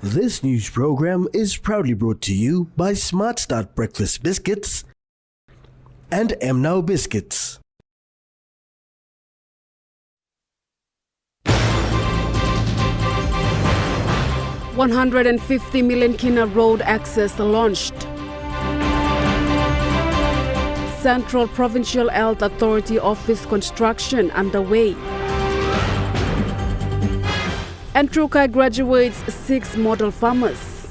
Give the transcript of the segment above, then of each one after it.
This news program is proudly brought to you by Smart Start Breakfast Biscuits and Now Biscuits. $150 million Kina road access launched. Central Provincial Health Authority office construction underway. And Trukai graduates 6 model farmers.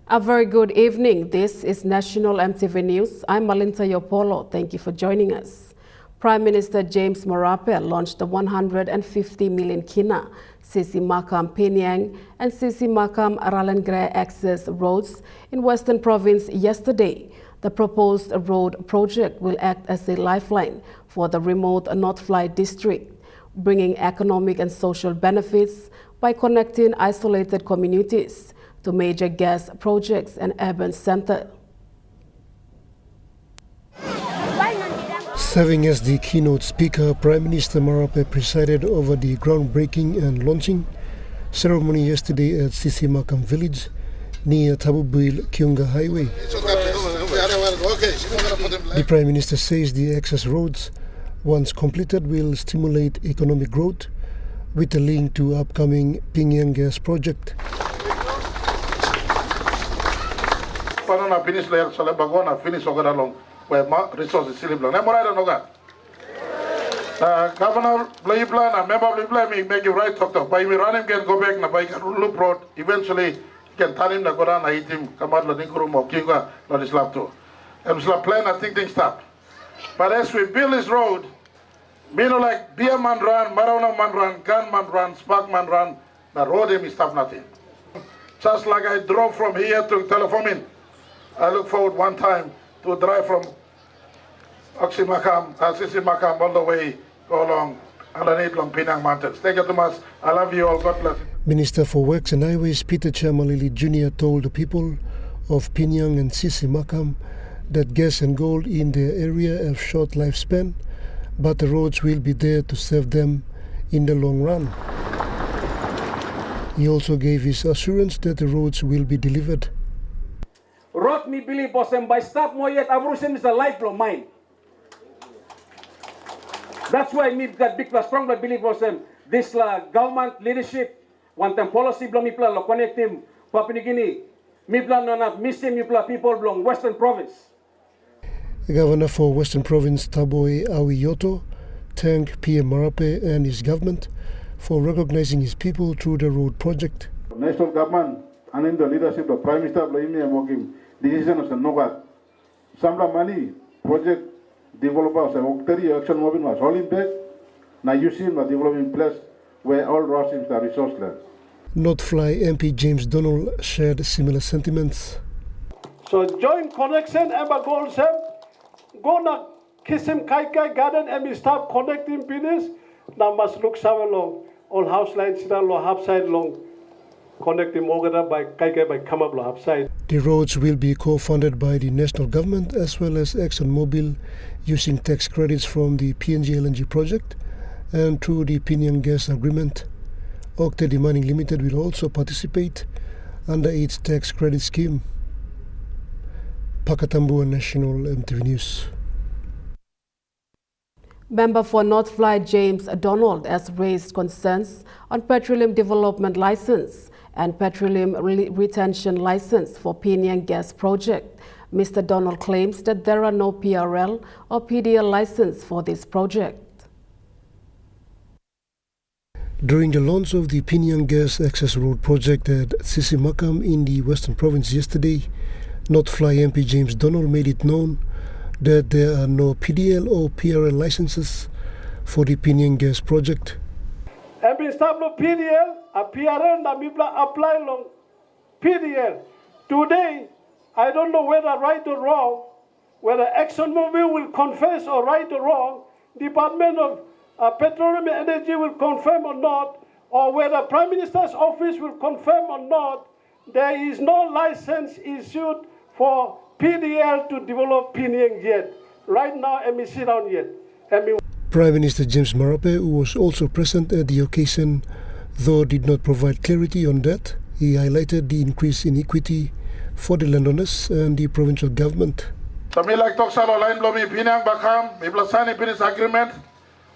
A very good evening. This is National EMTV News. I'm Malinta Yopolo. Thank you for joining us. Prime Minister James Marape launched the 150 million Kina Sisi Makam Penyang and Sisi Makam Aralengre access roads in Western Province yesterday. The proposed road project will act as a lifeline for the remote North Fly district, bringing economic and social benefits by connecting isolated communities to major gas projects and urban centers. Serving as the keynote speaker, Prime Minister Marape presided over the groundbreaking and launching ceremony yesterday at Sisi Makam village near Tabubuil Kiunga Highway. The Prime Minister says the access roads, once completed, will stimulate economic growth with a link to upcoming Pingyang gas project. Governor, play plan, a member play me make you right doctor. By me run him can go back na by loop road. Eventually can turn him na go down na hit him. Come out la ninkurum of Kinga na this lap too. And slap plan I think things stop. But as we build this road, me no like beer man run, Marona man run, gun man run, spark man run. The road him stop nothing. Just like I drove from here to Telefomin. I look forward one time to drive from Oximakam, Sisi Makam all the way, go along underneath Long Pinang Mountains. Thank you, Thomas. I love you all. God bless. Minister for Works and Highways Peter Chamalili Jr. told the people of Pinang and Sisi Makam that gas and gold in their area have short lifespan, but the roads will be there to serve them in the long run. He also gave his assurance that the roads will be delivered. Road me believe bosem by stop mo yet abrusem is a lifelong mine. That's why me that big strong believe bosem this government leadership one time policy blong me plan lo connect him Papua New Guinea me plan no not missing me plan people belong Western Province. The Governor for Western Province Taboy Awiyoto thanked PM Marape and his government for recognizing his people through the road project. National government and in the leadership of Prime Minister Blaimi and working decision of Nogat. Samla money project developers and Octari action moving was all in back. Now you see the development place where all roads are resource land. North Fly MP James Donald shared similar sentiments. So joint connection ever goals have go na kiss him kai garden and we start connecting business. Now must look somewhere long. All house lines sit long half side long. Connecting Mogada by Kaikai by Kamabla upside. The roads will be co-funded by the national government as well as ExxonMobil using tax credits from the PNG LNG project and through the Pinang gas agreement. Octadi Mining Limited will also participate under its tax credit scheme. Pakatambu National EMTV News. Member for North Fly James Donald has raised concerns on petroleum development license and petroleum retention license for Pinang gas project. Mr. Donald claims that there are no PRL or PDL license for this project. During the launch of the Pinang gas access road project at Sisi Makam in the Western Province yesterday, North Fly MP James Donald made it known that there are no PDL or PRL licenses for the Pinang gas project. And we start no PDL, a PRL, na mibla apply long PDL. Today, I don't know whether right or wrong, whether ExxonMobil will confess or right or wrong, Department of Petroleum and Energy will confirm or not, or whether Prime Minister's office will confirm or not, there is no license issued for PDL to develop Pinang yet. Right now, sit down yet. Prime Minister James Marape, who was also present at the occasion, though did not provide clarity on that, he highlighted the increase in equity for the landowners and the provincial government. Samilak Toksalo line blomi Pinang Bakam, Miblasani Peace Agreement,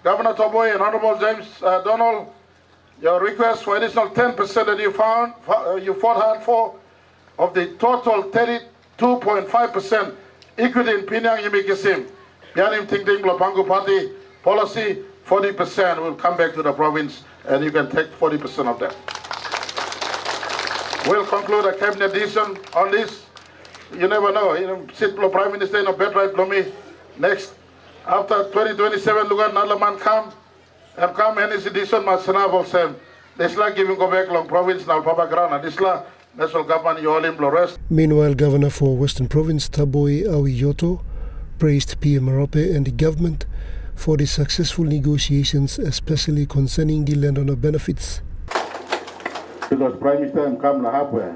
Governor Toboy and Honorable James Donald, your request for additional 10% that you fought hard for, of the total 32.5% equity in Pinang Yimikisim. Yanim Ting Ting Blopangu Party policy, 40% will come back to the province and you can take 40% of that. We'll conclude a cabinet decision on this. You never know. Sit Prime Minister in a bed right Blomi. Next, after 2027, look at Nalaman come and his decision Masana Volsem. This like giving go back long province now Papa Grana. This la national government you all in rest. Meanwhile, Governor for Western Province Taboy Awiyoto praised PM Marape and the government for the successful negotiations, especially concerning the landowner benefits. Because Prime Minister come la halfway.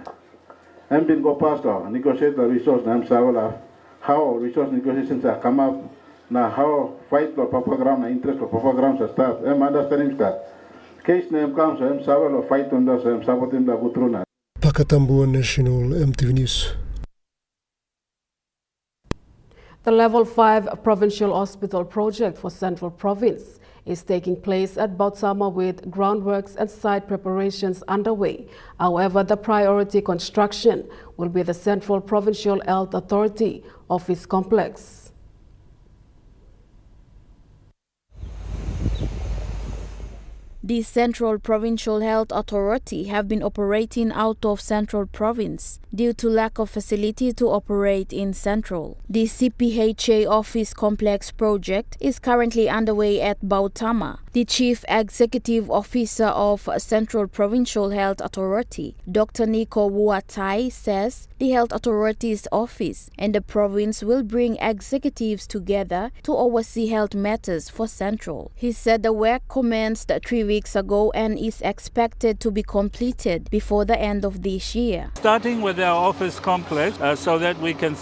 I'm been go past negotiate the resource na Sawala. How resource negotiations are come up now how fight for program na interest for programs start. I'm understanding that. Case name comes I'm Sawala fight on the same saboting the Gutruna. Pakatambu National EMTV News. The Level 5 Provincial Hospital project for Central Province is taking place at Bautama with groundworks and site preparations underway. However, the priority construction will be the Central Provincial Health Authority office complex. The Central Provincial Health Authority have been operating out of Central Province due to lack of facility to operate in Central. The CPHA office complex project is currently underway at Bautama. The Chief Executive Officer of Central Provincial Health Authority, Dr. Nico Wuatai, says the Health Authority's office and the province will bring executives together to oversee health matters for Central. He said the work commenced 3 weeks ago and is expected to be completed before the end of this year. Starting with our office complex so that we can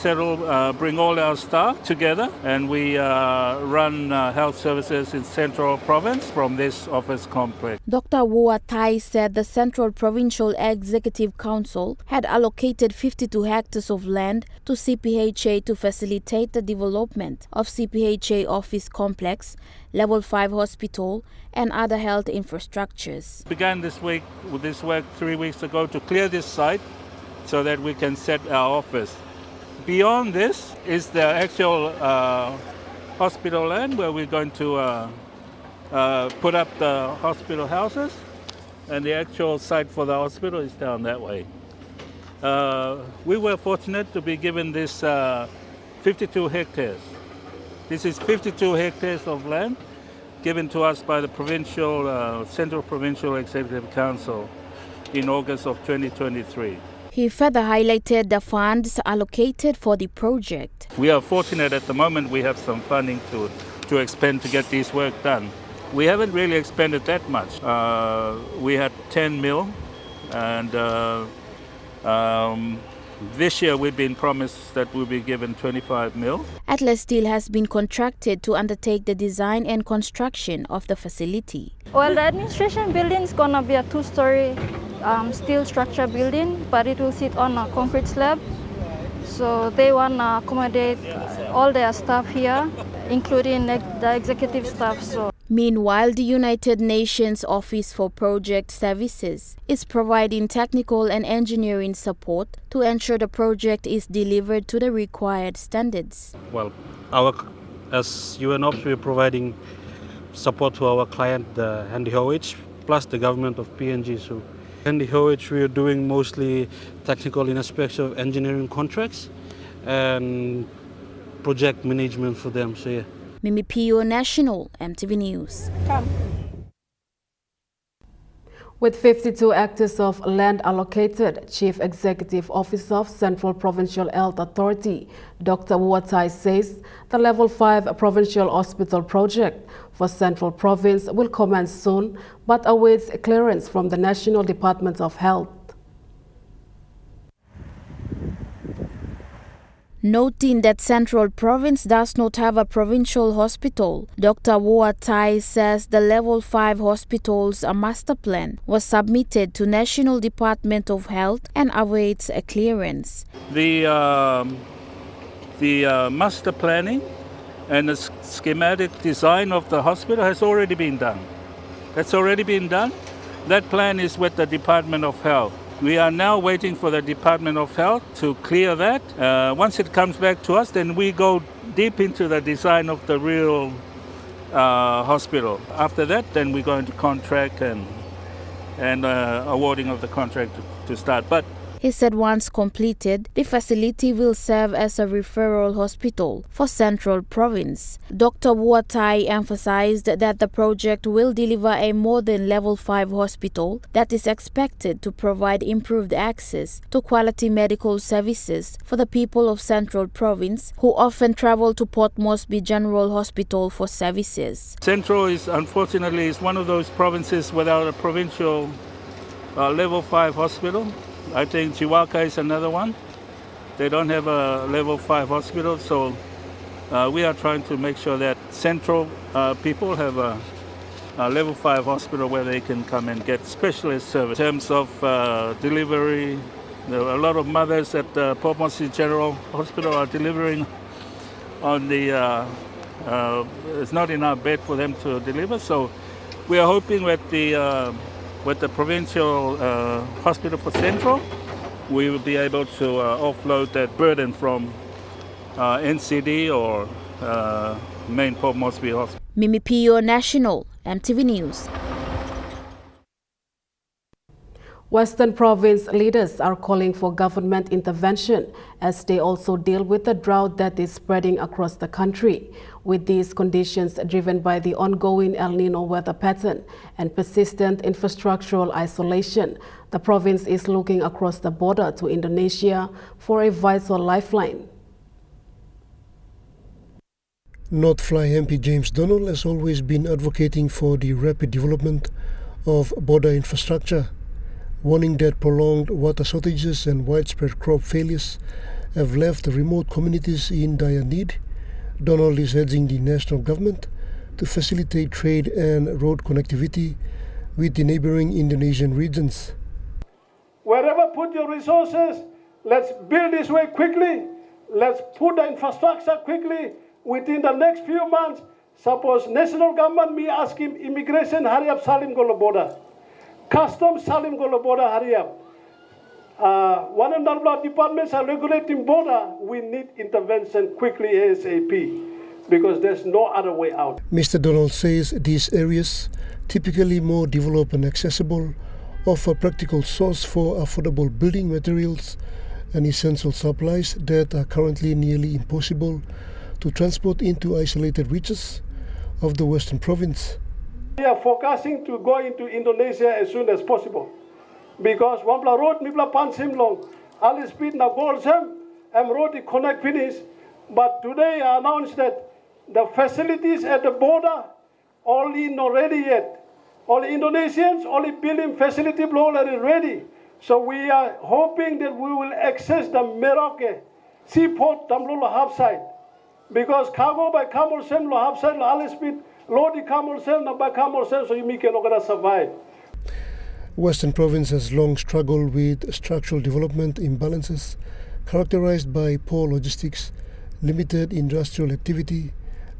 bring all our staff together and we run health services in Central Province from this office complex. Dr. Wuatai said the Central Provincial Executive Council had allocated 52 hectares of land to CPHA to facilitate the development of CPHA office complex, Level 5 hospital, and other health infrastructures. We began this work 3 weeks ago to clear this site so that we can set our office. Beyond this is the actual hospital land where we're going to put up the hospital houses, and the actual site for the hospital is down that way. We were fortunate to be given this 52 hectares. This is 52 hectares of land given to us by the Central Provincial Executive Council in August of 2023. He further highlighted the funds allocated for the project. We are fortunate at the moment we have some funding to expend to get this work done. We haven't really expended that much. We had 10 mil and this year we've been promised that we'll be given 25 mil. Atlas Steel has been contracted to undertake the design and construction of the facility. Well, the administration building is going to be a two-story steel structure building, but it will sit on a concrete slab. So they want to accommodate all their staff here, including the executive staff. Meanwhile, the United Nations Office for Project Services is providing technical and engineering support to ensure the project is delivered to the required standards. Well, as UN Ops, we are providing support to our client, the NDOH, plus the government of PNG. So NDOH, we are doing mostly technical in aspects of engineering contracts and project management for them. So yeah. Mimi Pio, National EMTV News. With 52 hectares of land allocated, Chief Executive Officer of Central Provincial Health Authority, Dr. Wuatai, says the Level 5 Provincial Hospital project for Central Province will commence soon, but awaits clearance from the National Department of Health. Noting that Central Province does not have a provincial hospital, Dr. Woatai says the Level 5 hospitals a master plan was submitted to National Department of Health and awaits a clearance. The master planning and the schematic design of the hospital has already been done. That's already been done. That plan is with the Department of Health. We are now waiting for the Department of Health to clear that. Once it comes back to us, then we go deep into the design of the real hospital. After that, then we're going to contract and awarding of the contract to start. But he said once completed, the facility will serve as a referral hospital for Central Province. Dr. Woatai emphasized that the project will deliver a modern Level 5 hospital that is expected to provide improved access to quality medical services for the people of Central Province who often travel to Port Moresby General Hospital for services. Central is unfortunately one of those provinces without a provincial Level 5 hospital. I think Chiwaka is another one. They don't have a Level 5 hospital, so we are trying to make sure that Central people have a Level 5 hospital where they can come and get specialist service. In terms of delivery, there are a lot of mothers at the Port Moresby General Hospital are delivering on the, it's not enough bed for them to deliver, so we are hoping with the provincial hospital for Central, we will be able to offload that burden from NCD or main Port Moresby Hospital. Mimi Pio, National, MTV News. Western Province leaders are calling for government intervention as they also deal with the drought that is spreading across the country. With these conditions driven by the ongoing El Nino weather pattern and persistent infrastructural isolation, the province is looking across the border to Indonesia for a vital lifeline. North Fly MP James Donald has always been advocating for the rapid development of border infrastructure, warning that prolonged water shortages and widespread crop failures have left remote communities in dire need. Donald is urging the national government to facilitate trade and road connectivity with the neighboring Indonesian regions. Wherever put your resources, let's build this way quickly. Let's put the infrastructure quickly. Within the next few months, suppose national government me ask him immigration hurry up salim golo border. Customs salim golo border hurry up. One and all departments are regulating border. We need intervention quickly ASAP because there's no other way out. Mr. Donald says these areas, typically more developed and accessible, offer practical source for affordable building materials and essential supplies that are currently nearly impossible to transport into isolated reaches of the Western Province. We are forecasting to go into Indonesia as soon as possible because Wampla road mipla pansim long, all speed na goal sem, road connect finish. But today I announced that the facilities at the border only not ready yet. All Indonesians, only building facility already ready. So we are hoping that we will access the Merauke seaport Tamlolo half side. Because cargo by camel sem lo half side lo all speed, load camel sem na by camel sem so you make it survive. Western Province has long struggled with structural development imbalances characterized by poor logistics, limited industrial activity,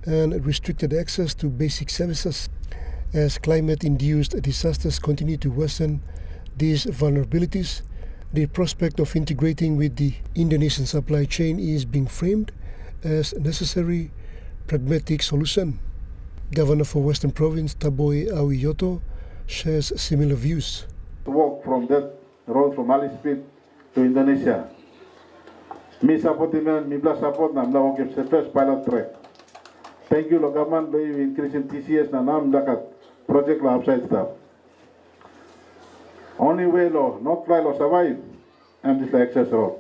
and restricted access to basic services. As climate-induced disasters continue to worsen these vulnerabilities, the prospect of integrating with the Indonesian supply chain is being framed as a necessary pragmatic solution. Governor for Western Province Taboy Awiyoto shares similar views. To walk from that road from Ali Speed to Indonesia. Me support him, me plus support nam la give the first pilot track. Thank you, government, by increasing TCS na nam dakat project la upside stuff. Only way law, not fly law survive, and this access road.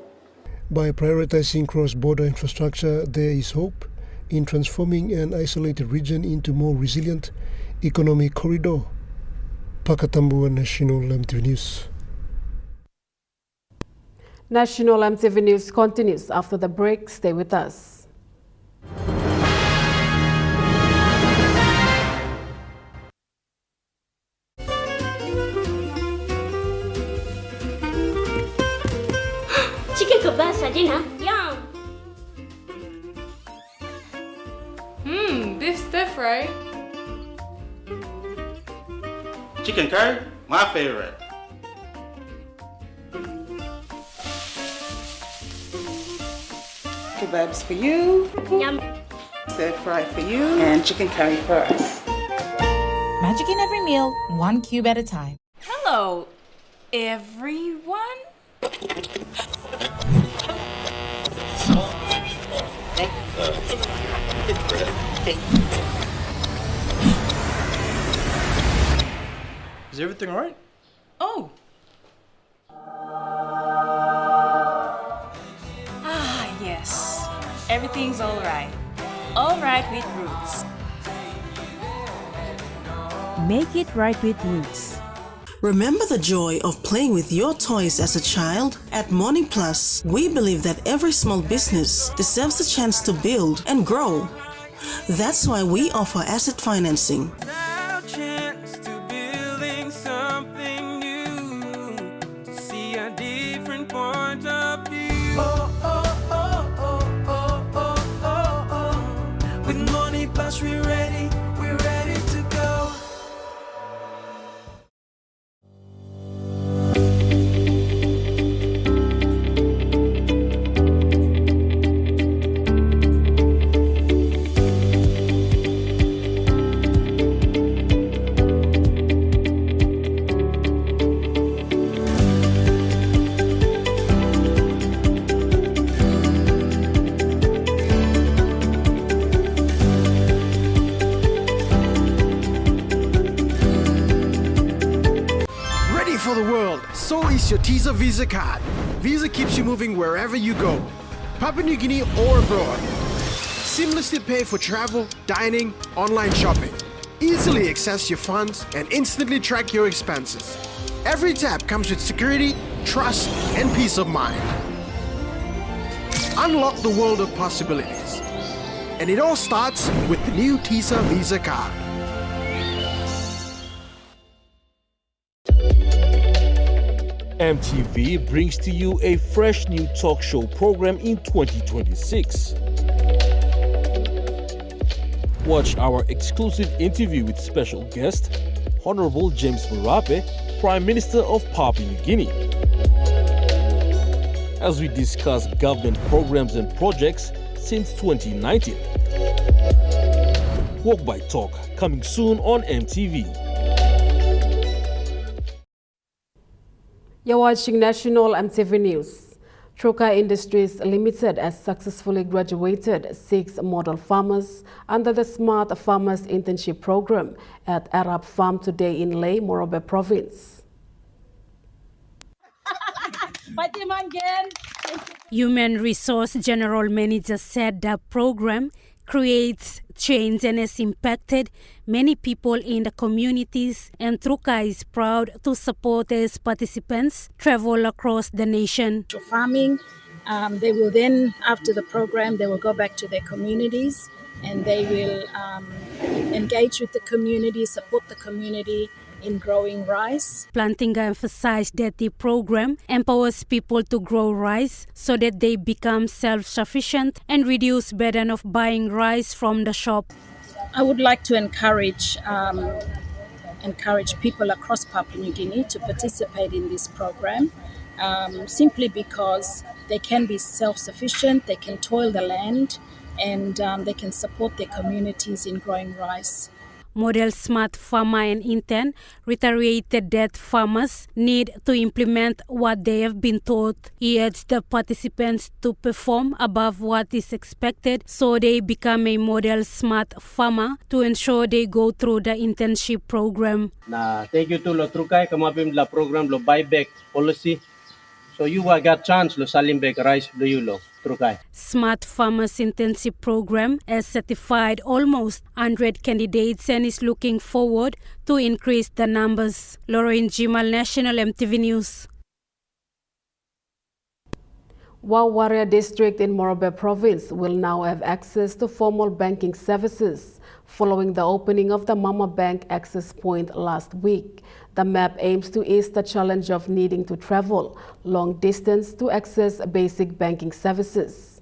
By prioritizing cross-border infrastructure, there is hope in transforming an isolated region into more resilient economic corridor. Pakatambua National MTV News. National MTV News continues after the break. Stay with us. Chicken kebab saja na. Yum. Beef stir fry. Chicken curry, my favorite. Kebabs for you, Yum. stir fry for you, and chicken curry for us. Magic in every meal, one cube at a time. Hello, everyone. Is everything all right? Oh. Yes. Everything's all right. All right with Roots. Make it right with Roots. Remember the joy of playing with your toys as a child? At Morning Plus, we believe that every small business deserves a chance to build and grow. That's why we offer asset financing. For the world, so is your TISA Visa card. Visa keeps you moving wherever you go, Papua New Guinea or abroad. Seamlessly pay for travel, dining, online shopping. Easily access your funds and instantly track your expenses. Every tap comes with security, trust, and peace of mind. Unlock the world of possibilities. And it all starts with the new TISA Visa card. MTV brings to you a fresh new talk show program in 2026. Watch our exclusive interview with special guest, Honorable James Marape, Prime Minister of Papua New Guinea, as we discuss government programs and projects since 2019. Walk by Talk, coming soon on MTV. You're watching National MTV News. Truka Industries Limited has successfully graduated 6 model farmers under the Smart Farmers Internship Program at Arab Farm today in Leh, Morobe Province. Human Resource General Manager said the program creates change and has impacted many people in the communities, and Truka is proud to support its participants travel across the nation. Farming, they will then, after the program, they will go back to their communities and they will engage with the community, support the community in growing rice. Plantinga emphasized that the program empowers people to grow rice so that they become self-sufficient and reduce burden of buying rice from the shop. I would like to encourage people across Papua New Guinea to participate in this program, simply because they can be self-sufficient, they can toil the land, and they can support their communities in growing rice. Model Smart Farmer and Intern reiterated that farmers need to implement what they have been taught. He urged the participants to perform above what is expected so they become a model smart farmer to ensure they go through the internship program. Thank you to lo Trukai kamapim la program lo buyback policy. So you got chance lo salim back rice lo you lo Trukai. Smart Farmers Internship Program has certified almost 100 candidates and is looking forward to increase the numbers. Lauren Jimal, National MTV News. Wawaria district in Morobe province will now have access to formal banking services following the opening of the Mama Bank access point last week. The map aims to ease the challenge of needing to travel long distance to access basic banking services.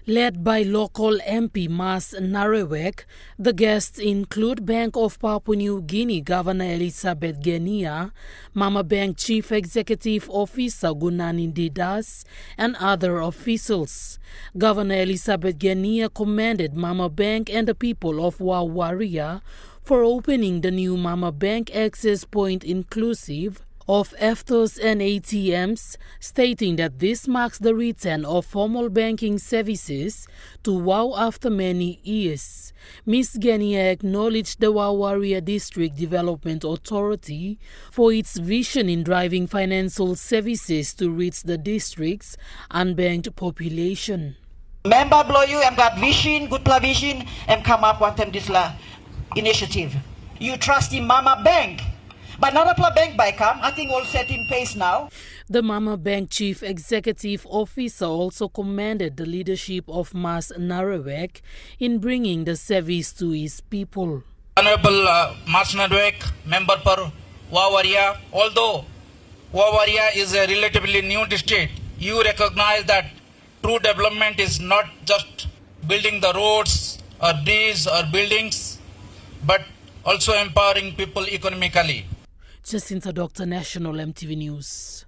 Led by local MP Mas Narewek, the guests include Bank of Papua New Guinea Governor Elizabeth Genia, Mama Bank Chief Executive Officer Gunani Didas, and other officials. Governor Elizabeth Genia commended Mama Bank and the people of Wawaria for opening the new Mama Bank access point inclusive of EFTOs and ATMs, stating that this marks the return of formal banking services to WAU after many years. Ms. Genia acknowledged the Wawaria District Development Authority for its vision in driving financial services to reach the district's unbanked population. Member below you have got vision, good vision, and come up with them this initiative. You trust in Mama Bank. But not a bank by come, I think all set in place now. The Mama Bank Chief Executive Officer also commended the leadership of Mas Narewek in bringing the service to his people. Honorable Mas Narewek, member for Wawaria, although Wawaria is a relatively new district, you recognize that true development is not just building the roads or bridges or buildings, but also empowering people economically. Jacinta Doctor, National EMTV News.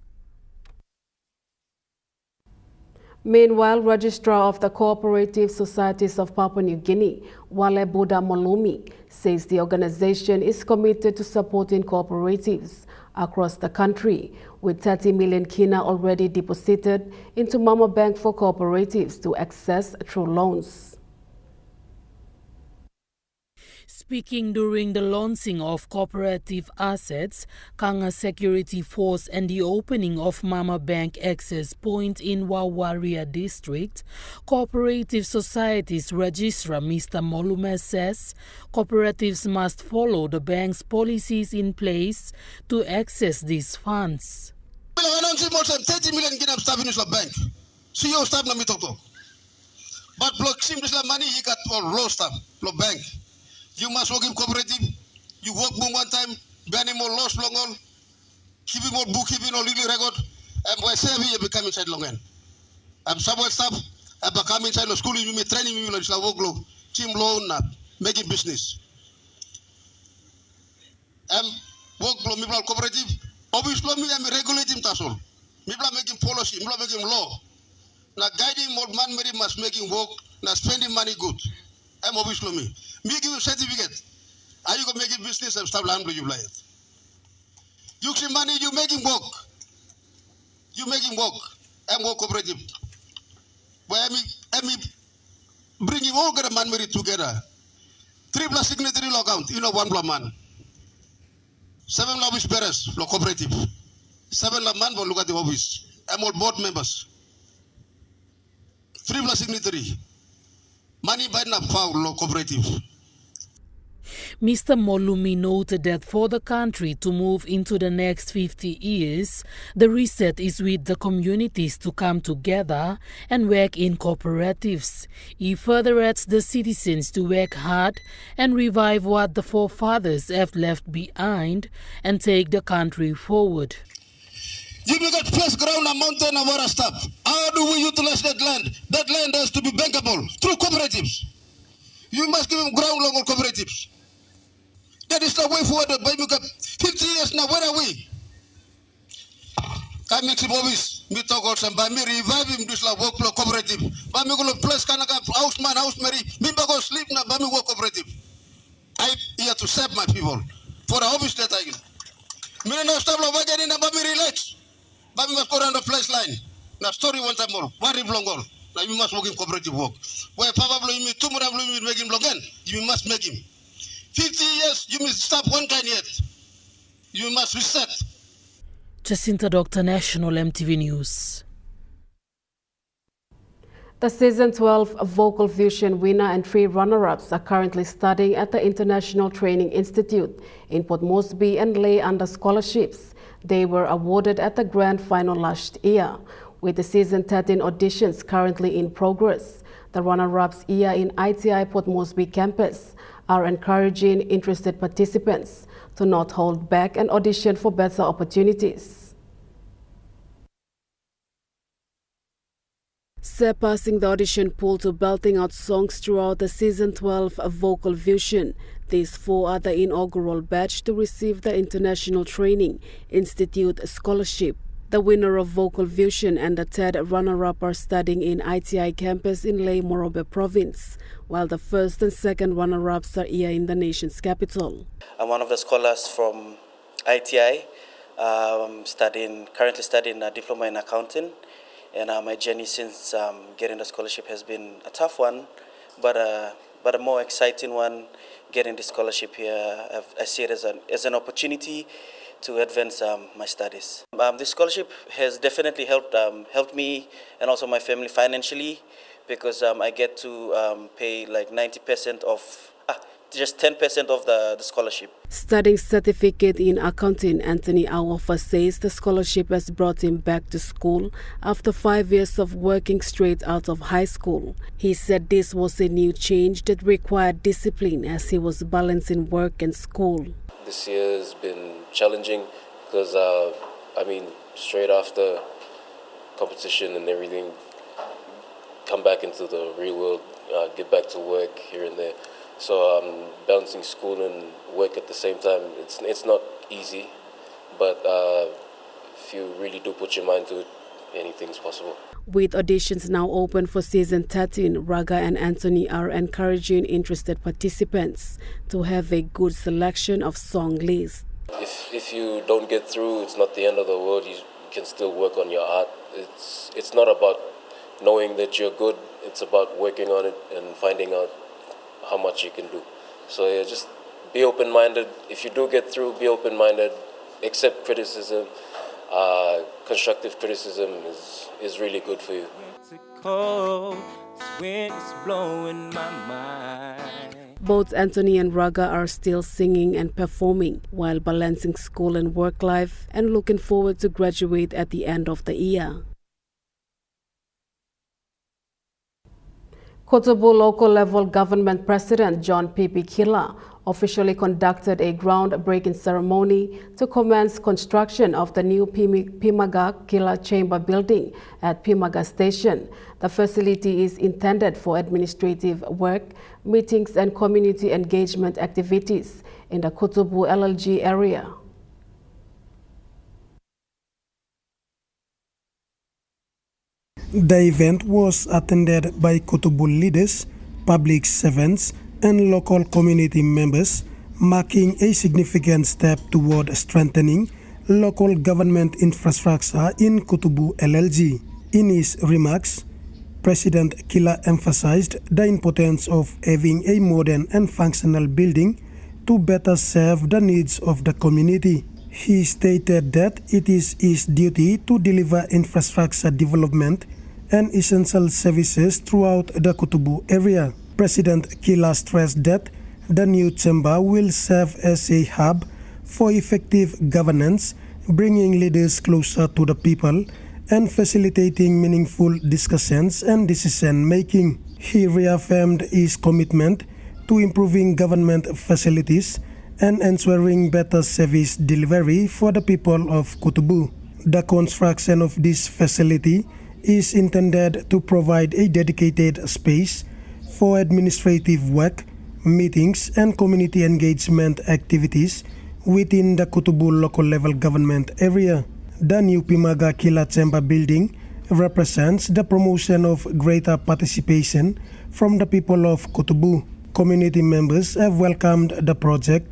Meanwhile, Registrar of the Cooperative Societies of Papua New Guinea, Wale Buddha Molumi, says the organization is committed to supporting cooperatives across the country, with 30 million kina already deposited into Mama Bank for cooperatives to access through loans. Speaking during the launching of cooperative assets, Kanga Security Force and the opening of Mama Bank access point in Wawaria district, Cooperative Societies Registrar Mr. Molume says cooperatives must follow the bank's policies in place to access these funds. 30 million bank. See your staff na mitoko. But block sim this money you got for low staff, low bank. You must work in cooperative. You work one time, banning more loss long all, keeping more bookkeeping or legal record, and by saving you become inside long end. I'm somewhere staff, I become inside the school, you may training me like work low, team loan, making business. Work low, me cooperative. Obviously, me I'm regulating tasol. Me making policy, me making law. Now guiding more man must making work, now spending money good. I'm obviously me. Me give you certificate. Are you gonna make it business and start land you it? You see money, you making work. You making work. I'm work cooperative. Where me bringing all the man married together. 3 plus signatory law account, you know 1 plus man. 7 lobbies bearers, law cooperative. 7 la man will look at the office. I'm all board members. 3 plus signatory. Money by na law cooperative. Mr. Molumi noted that for the country to move into the next 50 years, the reset is with the communities to come together and work in cooperatives. He further urged the citizens to work hard and revive what the forefathers have left behind and take the country forward. You got place ground and mountain and water stuff. How do we utilize that land? That land has to be bankable through cooperatives. You must give them ground local cooperatives. That is the way forward. By 50 years now, where are we? I make some office, me talk also, by me reviving this work cooperative. By me go to place kanaka house man, house Mary, me go sleep now, by me work cooperative. I here to serve my people for the office that I get. Me no stop again in, by me relax. But we must go down the place line. Now story one time more. What if long all? Now you must work in cooperative work. Where probably me tomorrow you make him again. You must make him. 50 years you must stop one kind yet. You must reset. Jacinta Doctor, National EMTV News. The Season 12 Vocal Fusion winner and 3 runner-ups are currently studying at the International Training Institute in Port Moresby and lay under scholarships. They were awarded at the grand final last year. With the Season 13 auditions currently in progress, the runner-ups here in ITI Port Moresby campus are encouraging interested participants to not hold back and audition for better opportunities. Surpassing the audition pool to belting out songs throughout the Season 12 Vocal Fusion, these 4 are the inaugural batch to receive the International Training Institute scholarship. The winner of Vocal Fusion and the 3rd runner-up are studying in ITI campus in Ley Morobe province, while the 1st and 2nd runner-ups are here in the nation's capital. I'm one of the scholars from ITI, currently studying a diploma in accounting. And my journey since getting the scholarship has been a tough one, but a more exciting one. Getting the scholarship here, I see it as an opportunity to advance my studies. The scholarship has definitely helped me and also my family financially, because I get to pay like 90% of, just 10% of the scholarship. Studying certificate in accounting, Anthony Awofa says the scholarship has brought him back to school after 5 years of working straight out of high school. He said this was a new change that required discipline as he was balancing work and school. This year has been challenging because, straight after competition and everything, come back into the real world, get back to work here and there. So balancing school and work at the same time, it's not easy, but if you really do put your mind to it, anything is possible. With auditions now open for Season 13, Raga and Anthony are encouraging interested participants to have a good selection of song lists. If you don't get through, it's not the end of the world. You can still work on your art. It's not about knowing that you're good. It's about working on it and finding out how much you can do. So yeah, just be open-minded. If you do get through, be open-minded. Accept criticism. Constructive criticism is really good for you. Both Anthony and Raga are still singing and performing while balancing school and work life and looking forward to graduate at the end of the year. Kotobu local level government president John P.P. Kila officially conducted a groundbreaking ceremony to commence construction of the new Pimaga Kila Chamber building at Pimaga Station. The facility is intended for administrative work, meetings and community engagement activities in the Kotobu LLG area. The event was attended by Kotobu leaders, public servants, and local community members, marking a significant step toward strengthening local government infrastructure in Kotobu LLG. In his remarks, President Kila emphasized the importance of having a modern and functional building to better serve the needs of the community. He stated that it is his duty to deliver infrastructure development and essential services throughout the Kotobu area. President Kila stressed that the new chamber will serve as a hub for effective governance, bringing leaders closer to the people and facilitating meaningful discussions and decision-making. He reaffirmed his commitment to improving government facilities and ensuring better service delivery for the people of Kotobu. The construction of this facility is intended to provide a dedicated space for administrative work, meetings, and community engagement activities within the Kotobu local level government area. The new Pimaga Kila Chamber building represents the promotion of greater participation from the people of Kotobu. Community members have welcomed the project,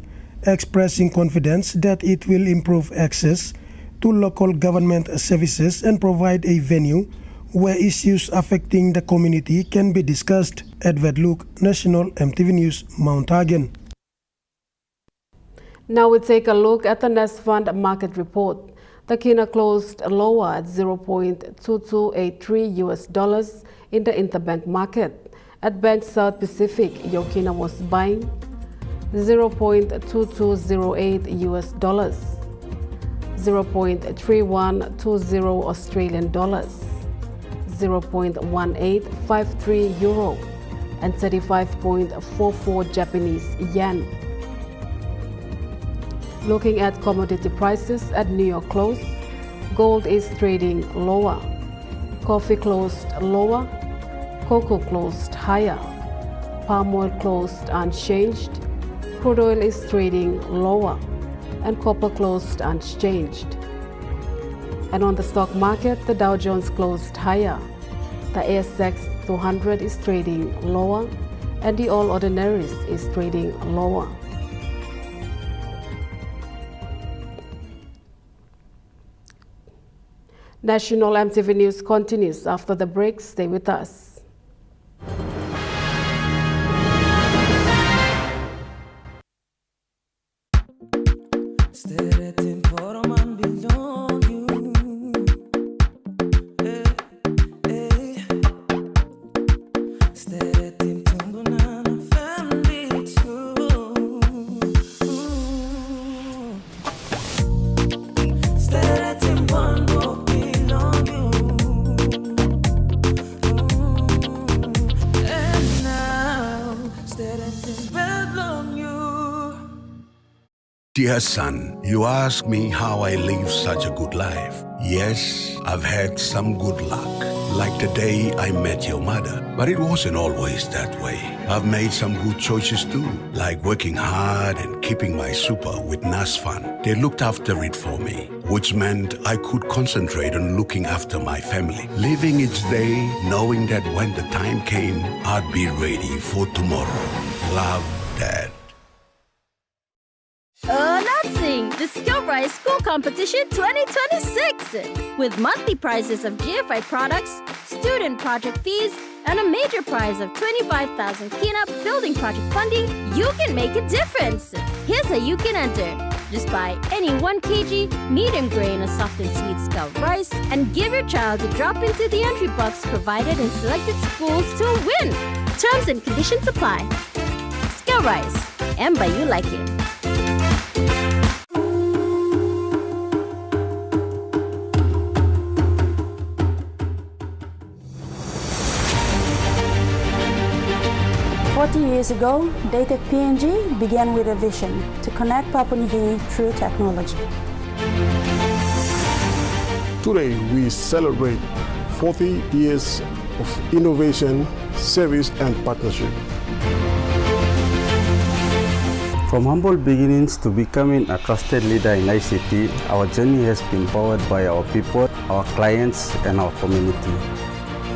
expressing confidence that it will improve access to local government services and provide a venue where issues affecting the community can be discussed. Edward Luke, National EMTV News, Mount Hagen. Now we take a look at the Nest Fund market report. The Kina closed lower at $0.2283 US in the interbank market. At Bank South Pacific, Yokina was buying 0.2208 US dollars, 0.3120 Australian dollars, 0.1853 euro, and 35.44 Japanese yen. Looking at commodity prices at New York close, gold is trading lower, coffee closed lower, cocoa closed higher, palm oil closed unchanged, crude oil is trading lower, and copper closed unchanged. And on the stock market, the Dow Jones closed higher, the ASX 200 is trading lower, and the All Ordinaries is trading lower. National EMTV News continues after the break. Stay with us. Dear son, you ask me how I live such a good life. Yes, I've had some good luck, like the day I met your mother. But it wasn't always that way. I've made some good choices too, like working hard and keeping my super with NAS Fund. They looked after it for me, which meant I could concentrate on looking after my family. Living each day, knowing that when the time came, I'd be ready for tomorrow. Love, Dad. Announcing the Skill Rise School Competition 2026! With monthly prizes of GFI products, student project fees, and a major prize of 25,000 Kina building project funding, you can make a difference! Here's how you can enter. Just buy any 1 kg medium grain or soft and sweet Scout rice and give your child a drop into the entry box provided in selected schools to win! Terms and conditions apply. Skill Rise. And by you like it. 40 years ago, Dated PNG began with a vision to connect Papua New Guinea through technology. Today, we celebrate 40 years of innovation, service, and partnership. From humble beginnings to becoming a trusted leader in ICT, our journey has been powered by our people, our clients, and our community.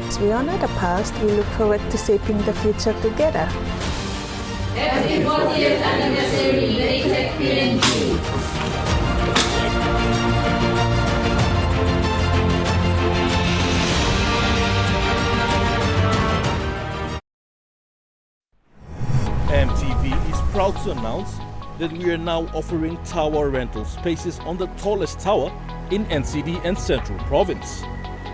As we honor the past, we look forward to shaping the future together. Happy 40th anniversary, Dated PNG. EMTV is proud to announce that we are now offering tower rental spaces on the tallest tower in NCD and Central Province.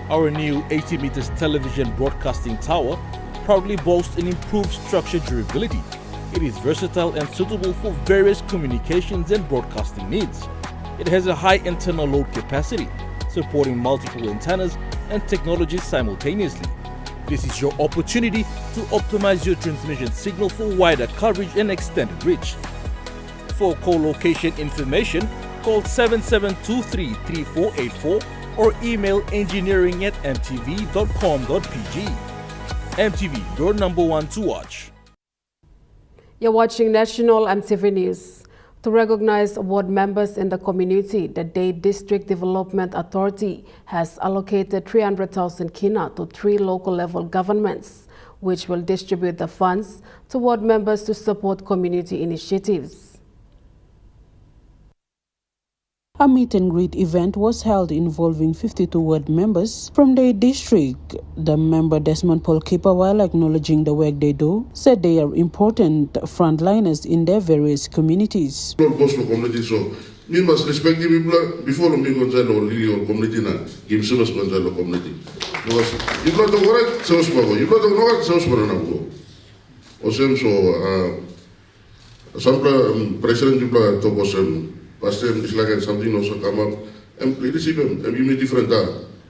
Our new 80 meters television broadcasting tower proudly boasts an improved structure durability. It is versatile and suitable for various communications and broadcasting needs. It has a high internal load capacity, supporting multiple antennas and technologies simultaneously. This is your opportunity to optimize your transmission signal for wider coverage and extended reach. For co-location information, call 7723-3484 or email engineering@mtv.com.pg. MTV, your number one to watch. You're watching National EMTV News. To recognize ward members in the community, the Dade District Development Authority has allocated 300,000 kina to 3 local level governments, which will distribute the funds to ward members to support community initiatives. A meet and greet event was held involving 52 ward members from the district. The member Desmond Paul Keeper, while acknowledging the work they do, said they are important frontliners in their various communities. So we must respect the people before we go to the community. Give service to the community. Because you got the correct source bubble, you got the correct source bubble. Osem so some president people talk osem. Past time is like something also come up. And leadership and you may different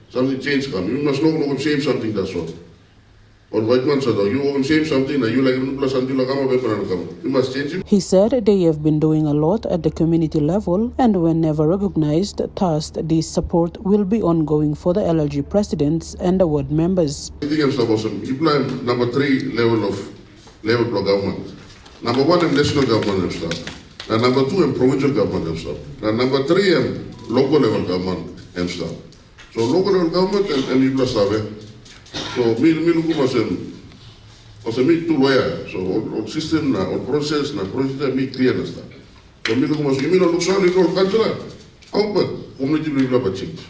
something change come. You must know same something that's all. Or white man said, you same something and you like plus something like come. You must change it. He said they have been doing a lot at the community level and whenever recognized, thus this support will be ongoing for the LLG presidents and the ward members. I think I'm awesome. You plan number 3 level of government. Number 1 in national government and stuff. And number 2 in provincial government and stuff. And number 3 in local level government and stuff. So local level government and you plus so me look was me too lawyer. So all system all process procedure me clear and stuff. So me look you mean look so little councillor. How but community will change.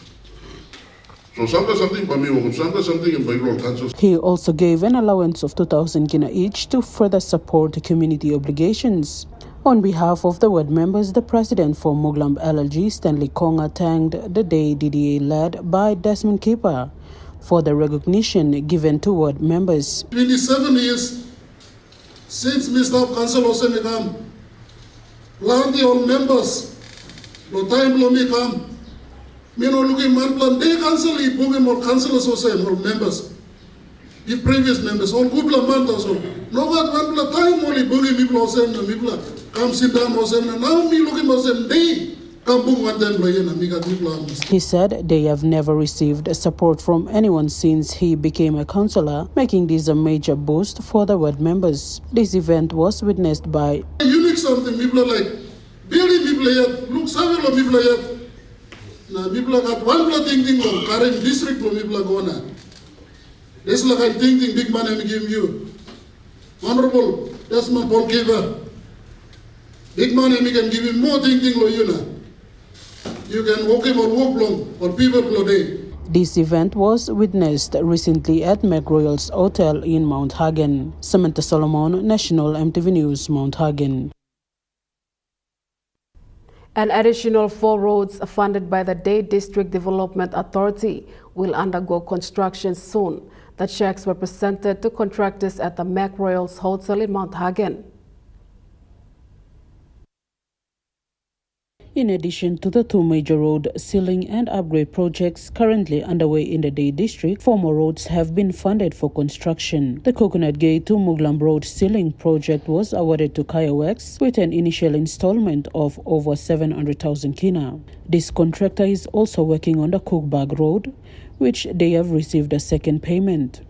So something for me, something in my council. He also gave an allowance of 2,000 kina each to further support the community obligations. On behalf of the ward members, the president for Muglamb LLG, Stanley Konga, thanked the day DDA led by Desmond Keeper for the recognition given to ward members. 27 years since Mr. Council Osemikam, plenty of members, no time Lomikam, me no looking man plan, they cancel it, book more councillors or members. The previous members, all good lamantas, no what one time only boogie people or send the people come sit down or send now me looking for them day. He said they have never received support from anyone since he became a councillor, making this a major boost for the ward members. This event was witnessed by unique something people are like building people here, look several people here. Now people got one blood thinking of current district from people are going. This like I thinking big man and give you. Honorable, that's my ball giver. Big man and we can give him more thinking you know. You can walk him or walk long or people all day. This event was witnessed recently at McRoyal's Hotel in Mount Hagen. Samantha Solomon, National EMTV News, Mount Hagen. An additional 4 roads funded by the Day District Development Authority will undergo construction soon. The checks were presented to contractors at the McRoyal's Hotel in Mount Hagen. In addition to the 2 major road sealing and upgrade projects currently underway in the Day District, 4 more roads have been funded for construction. The Coconut Gate to Muglamb Road sealing project was awarded to Kayawex with an initial installment of over 700,000 kina. This contractor is also working on the Cookbag Road, which they have received a second payment.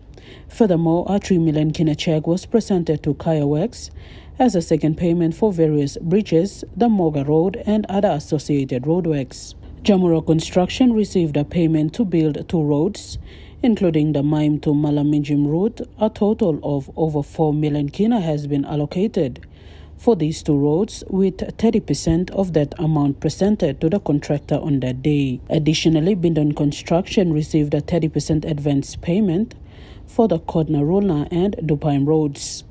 Furthermore, a 3 million kina check was presented to Kayawex as a second payment for various bridges, the Moga Road and other associated roadworks. Jamura Construction received a payment to build 2 roads, including the Maim to Malamijim route. A total of over 4 million kina has been allocated for these 2 roads, with 30% of that amount presented to the contractor on that day. Additionally, Bindon Construction received a 30% advance payment for the Kodna-Rulna and Dupaim roads.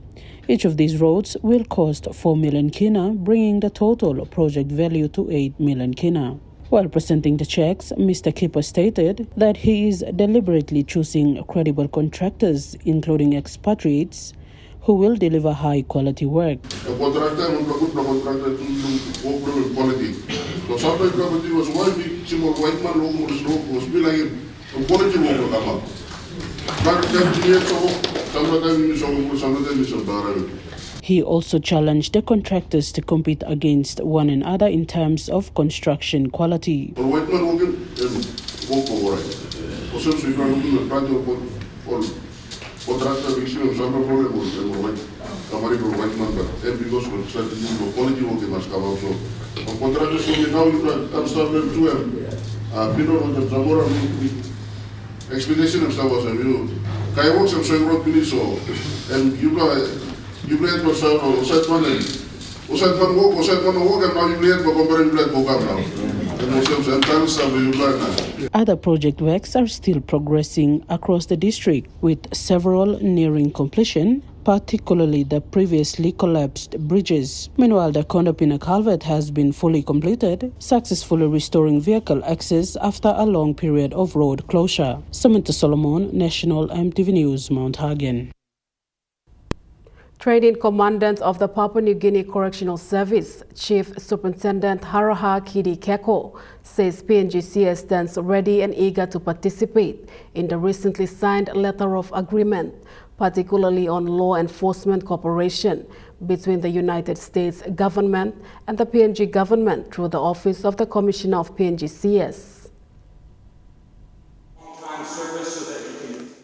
Each of these roads will cost 4 million kina, bringing the total project value to 8 million kina. While presenting the checks, Mr. Keeper stated that he is deliberately choosing credible contractors, including expatriates, who will deliver high-quality work. The contractor to quality. So sometimes property was one big simple white man was be like a quality will come up. He also challenged the contractors to compete against one another in terms of construction quality. Expedition of stuff was a new. I work some showing road police and you blade for sound or set one and set one walk or set one walk and now you blade for comparing blade book up now. Other project works are still progressing across the district, with several nearing completion, particularly the previously collapsed bridges. Meanwhile, the Kondopina culvert has been fully completed, successfully restoring vehicle access after a long period of road closure. Samantha Solomon, National EMTV News, Mount Hagen. Training Commandant of the Papua New Guinea Correctional Service, Chief Superintendent Haraha Kidi Keko, says PNGCS stands ready and eager to participate in the recently signed letter of agreement, particularly on law enforcement cooperation between the United States government and the PNG government through the Office of the Commissioner of PNGCS.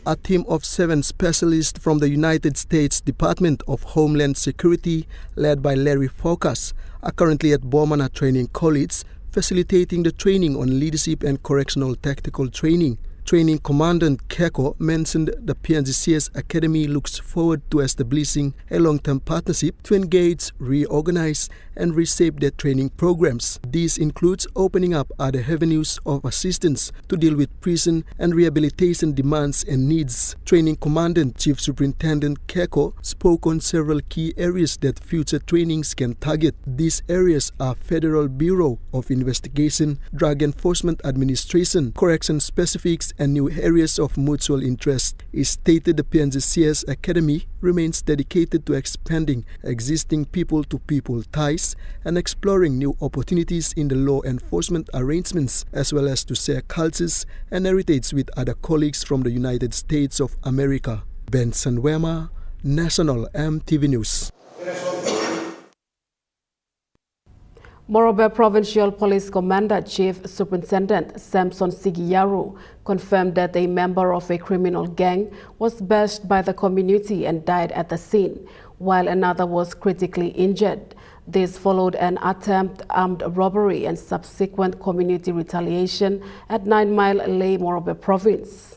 A team of 7 specialists from the United States Department of Homeland Security, led by Larry Focus, are currently at Bomana Training College, facilitating the training on leadership and correctional tactical training. Training Commandant Keko mentioned the PNGCS Academy looks forward to establishing a long-term partnership to engage, reorganize, and reshape their training programs. This includes opening up other avenues of assistance to deal with prison and rehabilitation demands and needs. Training Commandant Chief Superintendent Keko spoke on several key areas that future trainings can target. These areas are Federal Bureau of Investigation, Drug Enforcement Administration, correction specifics, and new areas of mutual interest. He stated the PNGCS Academy remains dedicated to expanding existing people-to-people ties and exploring new opportunities in the law enforcement arrangements, as well as to share cultures and heritage with other colleagues from the United States of America. Benson Wema, National EMTV News. Morobe Provincial Police Commander Chief Superintendent Samson Sigiyaru confirmed that a member of a criminal gang was bashed by the community and died at the scene, while another was critically injured. This followed an attempt armed robbery and subsequent community retaliation at 9 Mile Lay, Morobe Province.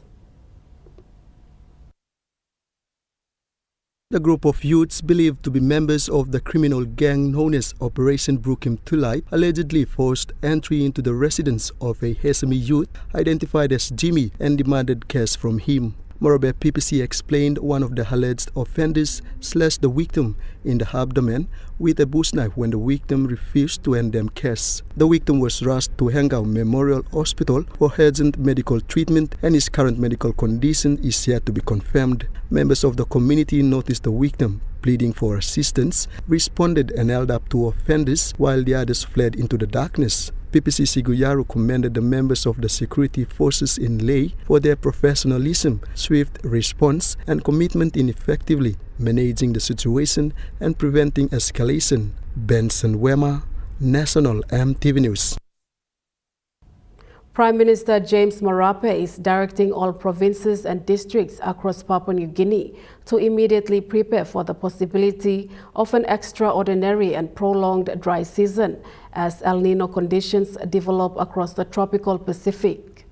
The group of youths believed to be members of the criminal gang known as Operation Brookham Tulip allegedly forced entry into the residence of a Hesami youth identified as Jimmy and demanded cash from him. Morobe PPC explained one of the alleged offenders slashed the victim in the abdomen with a bush knife when the victim refused to hand them cash. The victim was rushed to Hengau Memorial Hospital for urgent medical treatment, and his current medical condition is yet to be confirmed. Members of the community noticed the victim pleading for assistance, responded and held up 2 offenders while the others fled into the darkness. PPC Sigiyaru commended the members of the security forces in Ley for their professionalism, swift response, and commitment in effectively managing the situation and preventing escalation. Benson Wema, National EMTV News. Prime Minister James Marape is directing all provinces and districts across Papua New Guinea to immediately prepare for the possibility of an extraordinary and prolonged dry season as El Nino conditions develop across the tropical Pacific.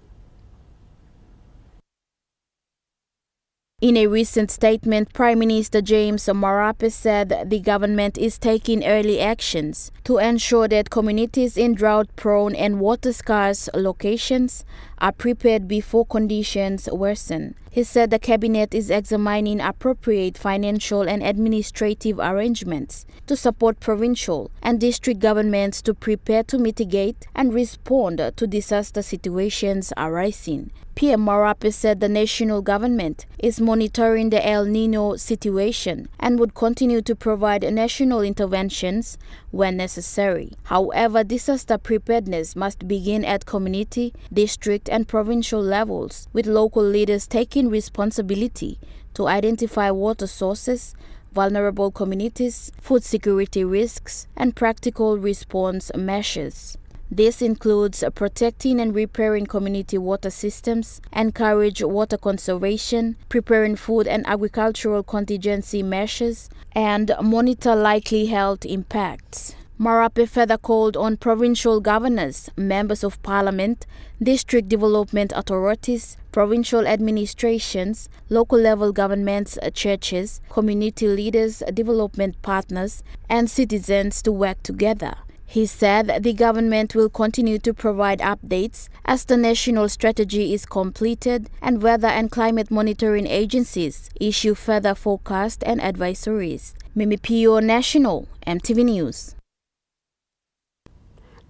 In a recent statement, Prime Minister James Marape said the government is taking early actions to ensure that communities in drought-prone and water-scarce locations are prepared before conditions worsen. He said the cabinet is examining appropriate financial and administrative arrangements to support provincial and district governments to prepare to mitigate and respond to disaster situations arising. PM Marape said the national government is monitoring the El Nino situation and would continue to provide national interventions when necessary. However, disaster preparedness must begin at community, district, and provincial levels, with local leaders taking responsibility to identify water sources, vulnerable communities, food security risks, and practical response measures. This includes protecting and repairing community water systems, encourage water conservation, preparing food and agricultural contingency measures, and monitor likely health impacts. Marape further called on provincial governors, members of parliament, district development authorities, provincial administrations, local level governments, churches, community leaders, development partners, and citizens to work together. He said the government will continue to provide updates as the national strategy is completed and weather and climate monitoring agencies issue further forecasts and advisories. Mimi Pio, National MTV News.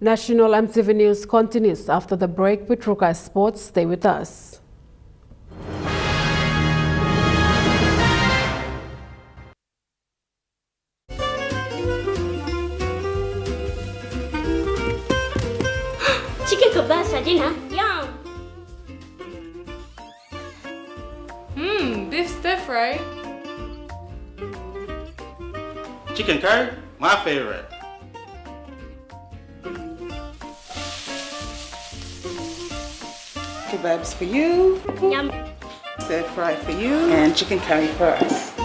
National MTV News continues after the break with Rukai Sports. Stay with us. Chicken kebab saja lah. Yum. Beef stir fry. Chicken curry, my favorite. Kebabs for you. Yum. Stir fry for you. And chicken curry for us.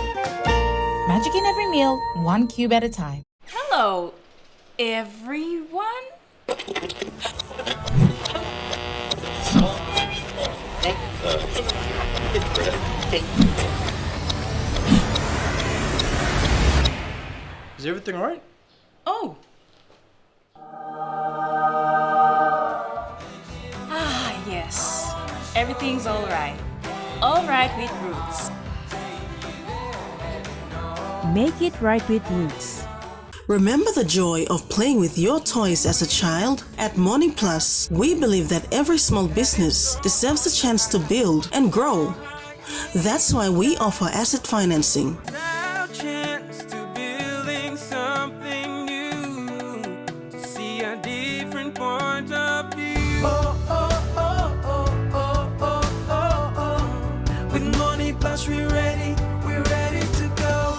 Magic in every meal, one cube at a time. Hello, everyone. Is everything alright? Oh. Yes. Everything's alright. Alright with Roots. Make it right with Roots. Remember the joy of playing with your toys as a child? At Morning Plus, we believe that every small business deserves a chance to build and grow. That's why we offer asset financing. With Morning Plus, we're ready to go.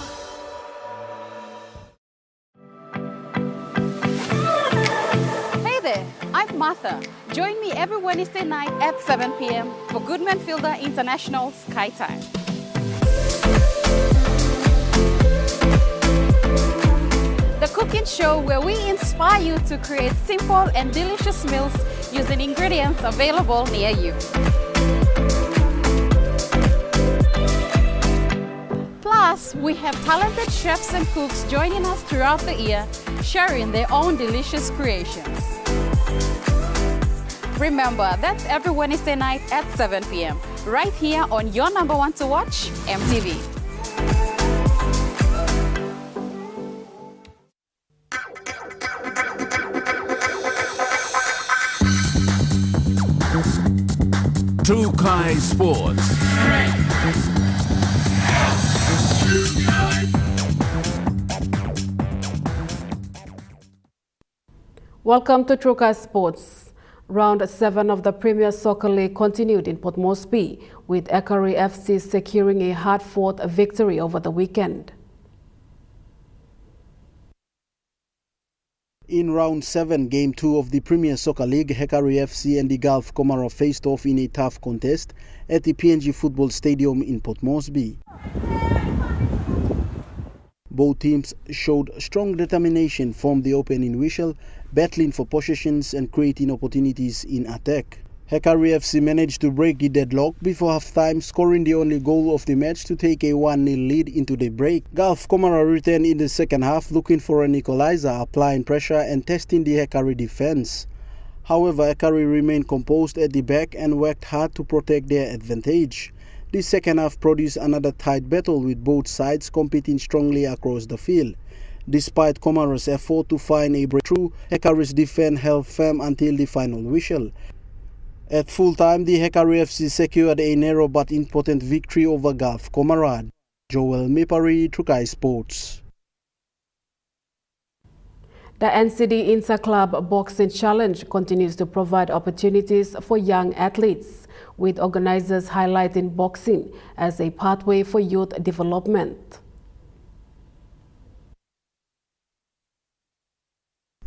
Hey there, I'm Martha. Join me every Wednesday night at 7 p.m. for Goodman Fielder International Sky Time. The cooking show where we inspire you to create simple and delicious meals using ingredients available near you. Plus, we have talented chefs and cooks joining us throughout the year, sharing their own delicious creations. Remember, that's every Wednesday night at 7 p.m. right here on your number one to watch, MTV. Rukai Sports. Welcome to Rukai Sports. Round 7 of the Premier Soccer League continued in Port Moresby, with Ekari FC securing a hard-fought victory over the weekend. In round 7, game 2 of the Premier Soccer League, Hekari FC and the Gulf Comara faced off in a tough contest at the PNG Football Stadium in Port Moresby. Both teams showed strong determination from the opening whistle, battling for possessions and creating opportunities in attack. Hekari FC managed to break the deadlock before half-time, scoring the only goal of the match to take a 1-0 lead into the break. Gulf Comara returned in the second half looking for an equalizer, applying pressure and testing the Hekari defense. However, Hekari remained composed at the back and worked hard to protect their advantage. The second half produced another tight battle with both sides competing strongly across the field. Despite Comara's effort to find a breakthrough, Hekari's defense held firm until the final whistle. At full time, the Hekari FC secured a narrow but important victory over Gulf Comara. Joel Mipari, Rukai Sports. The NCD Inter-Club Boxing Challenge continues to provide opportunities for young athletes, with organizers highlighting boxing as a pathway for youth development.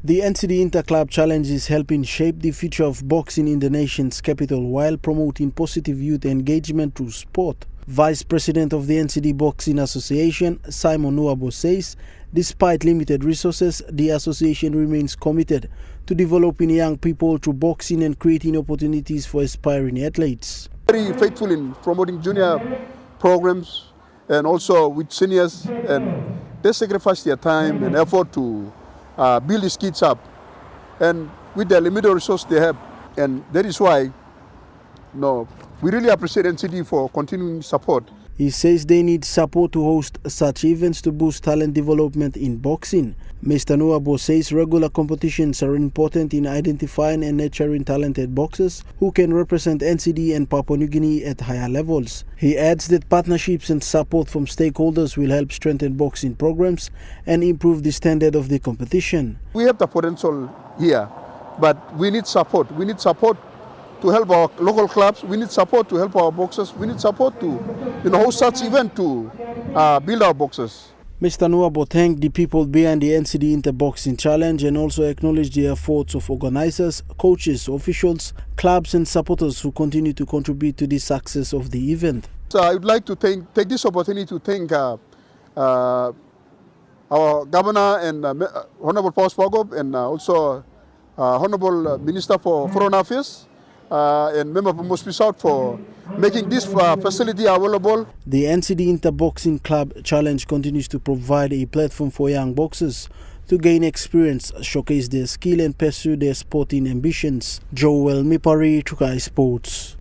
The NCD Inter-Club Challenge is helping shape the future of boxing in the nation's capital while promoting positive youth engagement through sport. Vice President of the NCD Boxing Association, Simon Nuabo, says, despite limited resources, the association remains committed to developing young people through boxing and creating opportunities for aspiring athletes. Very faithful in promoting junior programs and also with seniors, and they sacrifice their time and effort to build these kids up and with the limited resource they have. And that is why we really appreciate NCD for continuing support. He says they need support to host such events to boost talent development in boxing. Mr. Nuabo says regular competitions are important in identifying and nurturing talented boxers who can represent NCD and Papua New Guinea at higher levels. He adds that partnerships and support from stakeholders will help strengthen boxing programs and improve the standard of the competition. We have the potential here, but we need support. We need support to help our local clubs. We need support to help our boxers. We need support to host such event to build our boxers. Mr. Nuabo thanked the people behind the NCD Interboxing Challenge and also acknowledged the efforts of organizers, coaches, officials, clubs and supporters who continue to contribute to the success of the event. So I would like to take this opportunity to thank our Governor and Honorable Paul Spogop and also Honorable Minister for Foreign Affairs and Member for Mosby South for making this facility available. The NCD Interboxing Club Challenge continues to provide a platform for young boxers to gain experience, showcase their skill and pursue their sporting ambitions. Joel Mipari, Trukai Sports.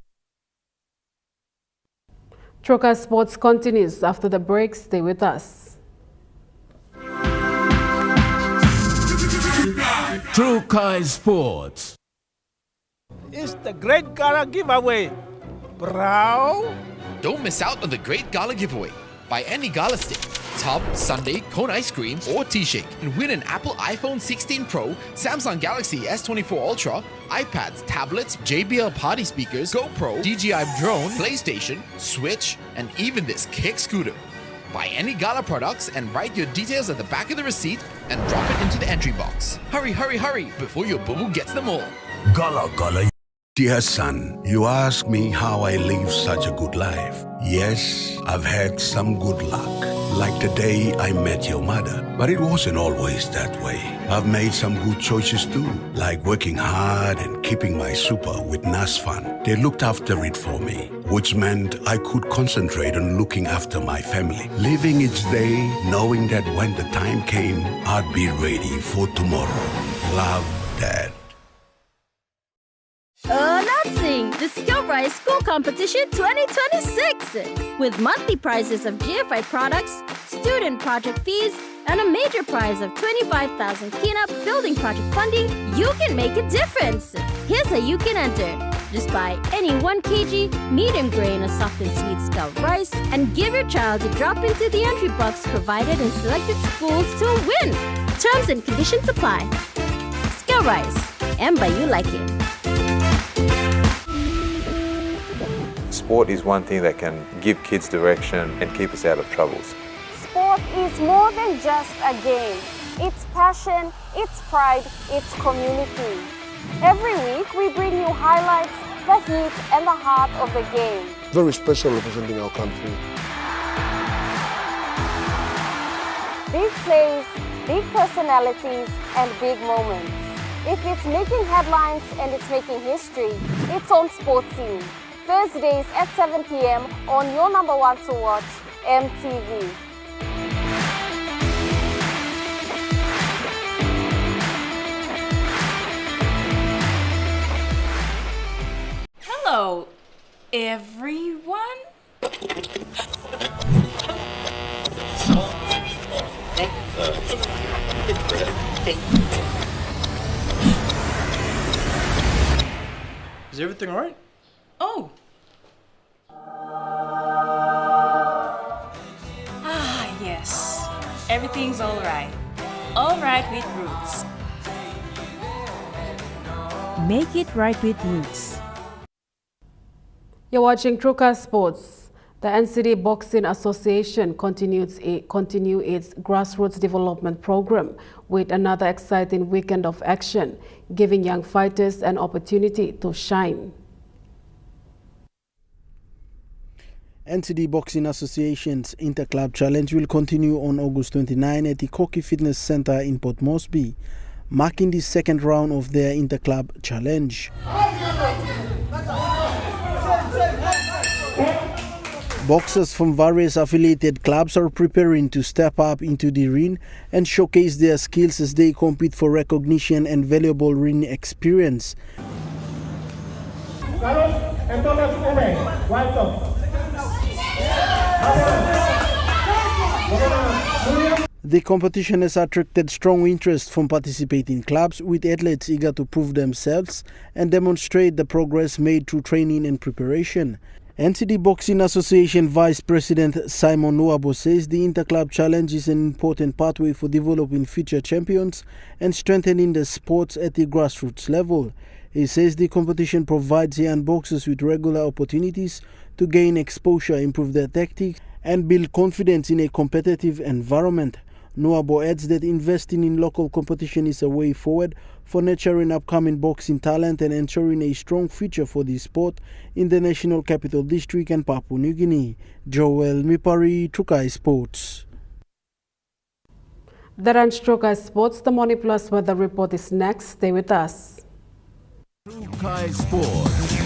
Trukai Sports continues after the break. Stay with us. Trukai Sports. It's the Great Gala Giveaway, bro. Don't miss out on the Great Gala Giveaway. Buy any Gala stick, tub, sundae, cone ice cream, or T-shake and win an Apple iPhone 16 Pro, Samsung Galaxy S24 Ultra, iPads, tablets, JBL party speakers, GoPro, DJI drone, PlayStation, Switch, and even this kick scooter. Buy any Gala products and write your details at the back of the receipt and drop it into the entry box. Hurry, hurry, hurry before your boo-boo gets them all. Gala Gala. Dear son, you ask me how I live such a good life. Yes, I've had some good luck, like the day I met your mother. But it wasn't always that way. I've made some good choices too, like working hard and keeping my super with NASFAN. They looked after it for me, which meant I could concentrate on looking after my family. Living each day, knowing that when the time came, I'd be ready for tomorrow. Love, Dad. Announcing the SkillRise School Competition 2026 with monthly prizes of GFI products, student project fees, and a major prize of 25,000 Kina building project funding. You can make a difference. Here's how you can enter. Just buy any 1 kg medium grain or soft and sweet scout rice and give your child a drop into the entry box provided in selected schools to win. Terms and conditions apply. SkillRise, and by you like it. Sport is one thing that can give kids direction and keep us out of troubles. Sport is more than just a game. It's passion, it's pride, it's community. Every week we bring you highlights, the heat and the heart of the game. Very special representing our country. Big plays, big personalities and big moments. If it's making headlines and it's making history, it's on Sports Scene. Thursdays at 7 p.m. on your number one to watch, EMTV. Hello, everyone. Is everything all right? Oh. Yes. Everything's all right. All right with Roots. Make it right with Roots. You're watching Trukai Sports. The NCD Boxing Association continues its grassroots development program with another exciting weekend of action, giving young fighters an opportunity to shine. NCD Boxing Association's Interclub Challenge will continue on August 29 at the Koki Fitness Center in Port Moresby, marking the second round of their Interclub Challenge. Boxers from various affiliated clubs are preparing to step up into the ring and showcase their skills as they compete for recognition and valuable ring experience. The competition has attracted strong interest from participating clubs, with athletes eager to prove themselves and demonstrate the progress made through training and preparation. NCD Boxing Association Vice President Simon Nuabo says the Interclub Challenge is an important pathway for developing future champions and strengthening the sports at the grassroots level. He says the competition provides young boxers with regular opportunities to gain exposure, improve their tactics, and build confidence in a competitive environment. Nuabo adds that investing in local competition is a way forward for nurturing upcoming boxing talent and ensuring a strong future for the sport in the National Capital District and Papua New Guinea. Joel Mipari, Trukai Sports. The Trukai Sports, the Money Plus weather report is next. Stay with us. Trukai Sports.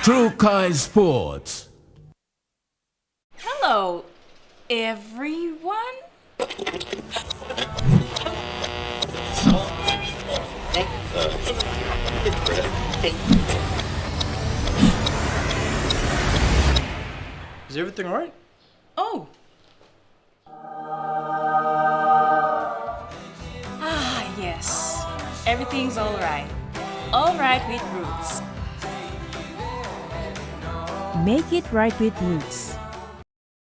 Trukai Sports. Hello, everyone. Is everything all right? Oh. Yes. Everything's all right. All right with Roots. Make it right with Roots.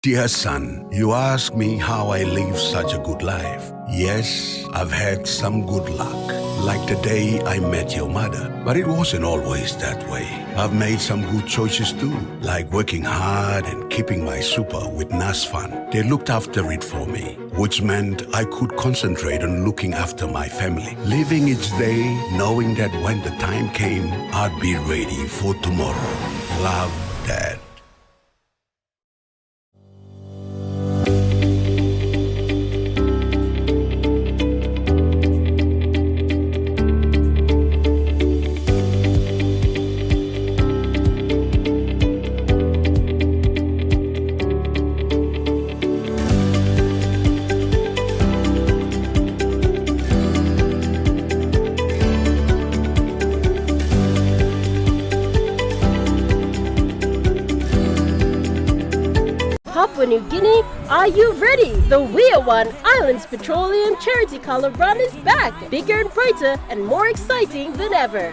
Dear son, you ask me how I live such a good life. Yes, I've had some good luck, like the day I met your mother. But it wasn't always that way. I've made some good choices too, like working hard and keeping my super with NASFAN. They looked after it for me, which meant I could concentrate on looking after my family. Living each day, knowing that when the time came, I'd be ready for tomorrow. Love, Dad. Papua New Guinea, are you ready? The We Are One Islands Petroleum Charity Color Run is back, bigger and brighter and more exciting than ever.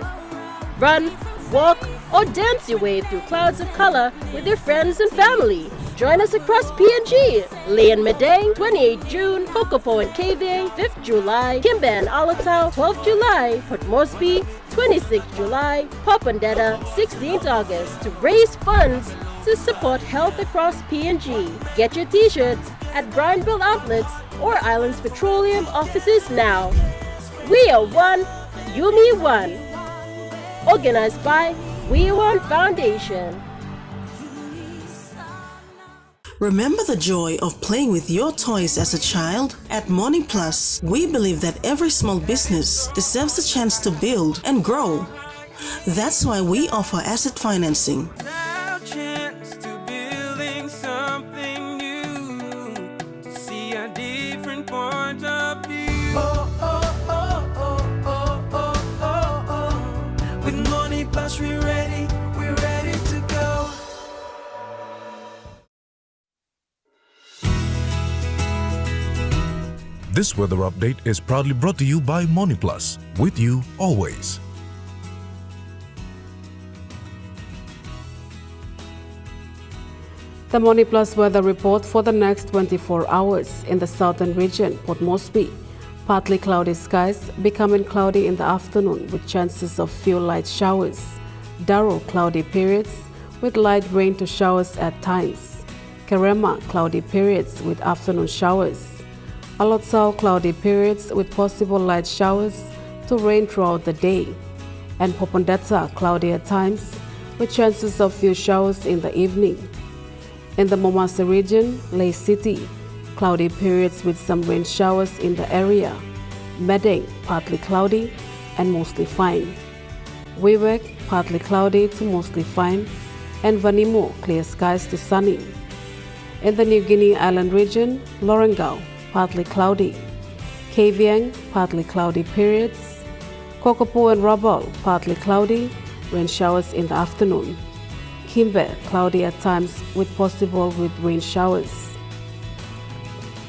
Run, walk, or dance your way through clouds of color with your friends and family. Join us across PNG, Leon Medang, 28 June, Kokopo and KVA, 5th July, Kimba and Alatau, 12th July, Port Moresby, 26th July, Popondetta, 16th August, to raise funds to support health across PNG. Get your t-shirts at Bryanville outlets or Islands Petroleum offices now. We Are One, You Me One. Organized by We Are One Foundation. Remember the joy of playing with your toys as a child? At Morning Plus, we believe that every small business deserves a chance to build and grow. That's why we offer asset financing. This weather update is proudly brought to you by Money Plus, with you always. The Money Plus weather report for the next 24 hours in the southern region, Port Moresby. Partly cloudy skies, becoming cloudy in the afternoon with chances of few light showers. Darrow, cloudy periods with light rain to showers at times. Kerema, cloudy periods with afternoon showers. Alotsau, cloudy periods with possible light showers to rain throughout the day. And Popondetta, cloudy at times with chances of few showers in the evening. In the Momasa region, Lay City, cloudy periods with some rain showers in the area. Medang, partly cloudy, and mostly fine. Wewak, partly cloudy to mostly fine, and Vanimo, clear skies to sunny. In the New Guinea Island region, Lorengau, partly cloudy. Kavieng, partly cloudy periods. Kokopo and Rabaul, partly cloudy, rain showers in the afternoon. Kimbe, cloudy at times with possible rain showers.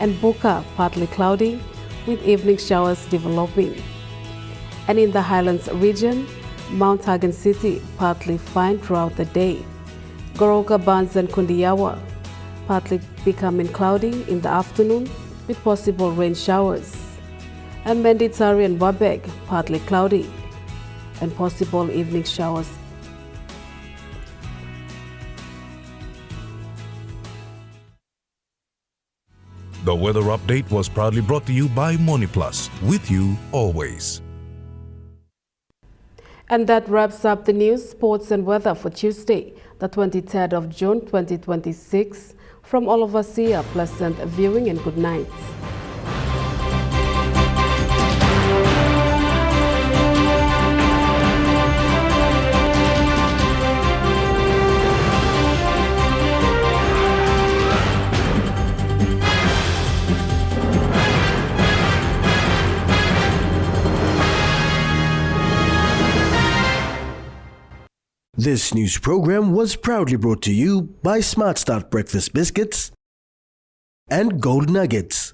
And Buka, partly cloudy, with evening showers developing. And in the Highlands region, Mount Hagen City, partly fine throughout the day. Goroka, Bans and Kundiawa, partly becoming cloudy in the afternoon with possible rain showers. And Menditari and Wabeg, partly cloudy and possible evening showers. The weather update was proudly brought to you by MoneyPlus, with you always. And that wraps up the news, sports and weather for Tuesday, the 23rd of June 2026. From all of us here, pleasant viewing and good night. This news program was proudly brought to you by Smart Start Breakfast Biscuits and Gold Nuggets.